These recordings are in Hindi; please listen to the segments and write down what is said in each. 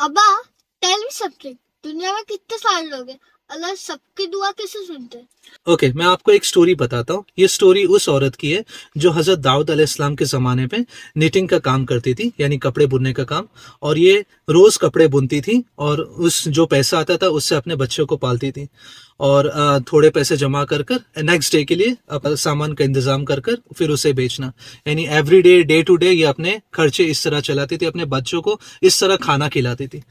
अब्बा टेल मी समथिंग, दुनिया में कितने सारे लोग हैं, अल्लाह सबकी दुआ कैसे सुनते हैं? ओके, मैं आपको एक स्टोरी बताता हूँ। ये स्टोरी उस औरत की है जो हजरत दाऊद अलैहिस्सलाम के ज़माने पे निटिंग का काम करती थी, यानी कपड़े बुनने का काम। और ये रोज़ कपड़े बुनती थी और उस जो पैसा आता था उससे अपने बच्चों को पालती थी। और थोड़े पैसे जमा कर कर नेक्स्ट डे के लिए सामान का इंतज़ाम कर कर फिर उसे बेचना, यानी every day, day to day ये अपने खर्चे इस तरह चलाती थी, अपने बच्चों को इस तरह खाना खिलाती थी।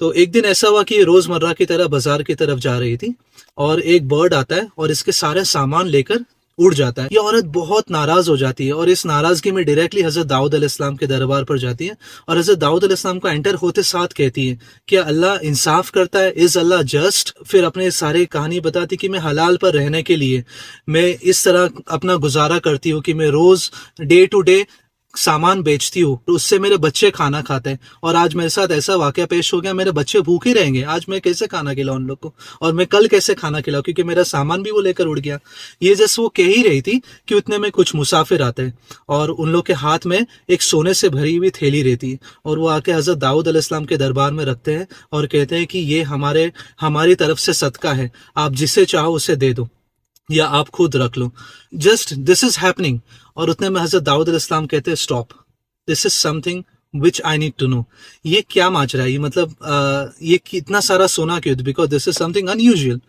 तो एक दिन ऐसा हुआ कि ये रोजमर्रा की तरह बाजार की तरफ जा रही थी और एक बर्ड आता है और इसके सारे सामान लेकर उड़ जाता है। ये औरत बहुत नाराज हो जाती है और इस नाराजगी में डायरेक्टली हजरत दाऊद अलैहिस्सलाम के दरबार पर जाती है और हजरत दाऊद अलैहिस्सलाम को एंटर होते साथ कहती है कि अल्लाह इंसाफ करता है, इज अल्लाह जस्ट। फिर अपने सारे कहानी बताती कि मैं हलाल पर रहने के लिए मैं इस तरह अपना गुजारा करती हूँ कि मैं रोज डे टू डे सामान बेचती हूँ, तो उससे मेरे बच्चे खाना खाते हैं। और आज मेरे साथ ऐसा वाकया पेश हो गया, मेरे बच्चे भूखे रहेंगे, आज मैं कैसे खाना खिलाऊं उन लोग को, और मैं कल कैसे खाना खिलाऊं क्योंकि मेरा सामान भी वो लेकर उड़ गया। ये जैसे वो कह ही रही थी कि उतने में कुछ मुसाफिर आते हैं और उन लोग के हाथ में एक सोने से भरी हुई थैली रहती है और वो आके हजरत दाऊद अलैहिस्सलाम के दरबार में रखते हैं और कहते हैं कि ये हमारी तरफ से सदका है, आप जिसे चाहो उसे दे दो या आप खुद रख लो, जस्ट दिस इज हैपनिंग। और उतने में हजरत दाऊद अलैहिस्सलाम कहते हैं stop, this is something which I need to know. ये क्या माजरा है, ये मतलब ये कितना सारा सोना क्यों, because this is something unusual.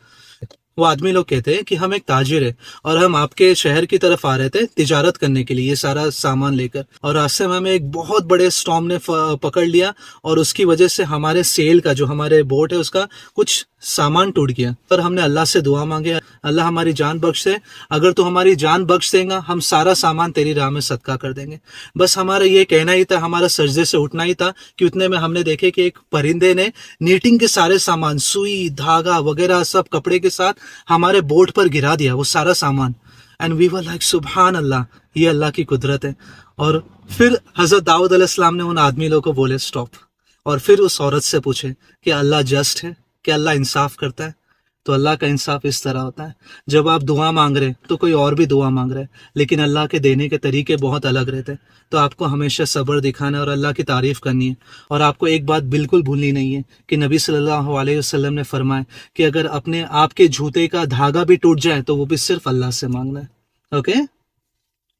वो आदमी लोग कहते हैं कि हम एक ताजिर है और हम आपके शहर की तरफ आ रहे थे तिजारत करने के लिए ये सारा सामान लेकर, और रास्ते में हमें एक बहुत बड़े स्टॉर्म ने पकड़ लिया और उसकी वजह से हमारे सेल का, जो हमारे बोट है उसका कुछ सामान टूट गया। पर हमने अल्लाह से दुआ मांगे, अल्लाह हमारी जान बख्श दे, अगर तू हमारी जान बख्श देगा हम सारा सामान तेरी राह में सदका कर देंगे। बस हमारा ये कहना ही था, हमारा सजदे से उठना ही था कि उतने में हमने देखे कि एक परिंदे ने नीटिंग के सारे सामान, सुई, धागा वगैरह सब कपड़े के साथ हमारे बोट पर गिरा दिया, वो सारा सामान। एंड वी वर लाइक सुभान अल्लाह, ये अल्लाह की कुदरत है। और फिर हजरत दाऊद अलैहिस्सलाम ने उन आदमी लोगों को बोले स्टॉप, और फिर उस औरत से पूछे कि अल्लाह जस्ट है, क्या अल्लाह इंसाफ करता है? तो अल्लाह का इंसाफ इस तरह होता है, जब आप दुआ मांग रहे तो कोई और भी दुआ मांग रहे हैं, लेकिन अल्लाह के देने के तरीके बहुत अलग रहते हैं। तो आपको हमेशा सब्र दिखाना है और अल्लाह की तारीफ करनी है। और आपको एक बात बिल्कुल भूलनी नहीं है कि नबी सल्लल्लाहु अलैहि वसल्लम ने फरमाया कि अगर अपने आपके जूते का धागा भी टूट जाए तो वो भी सिर्फ अल्लाह से मांगना है। ओके।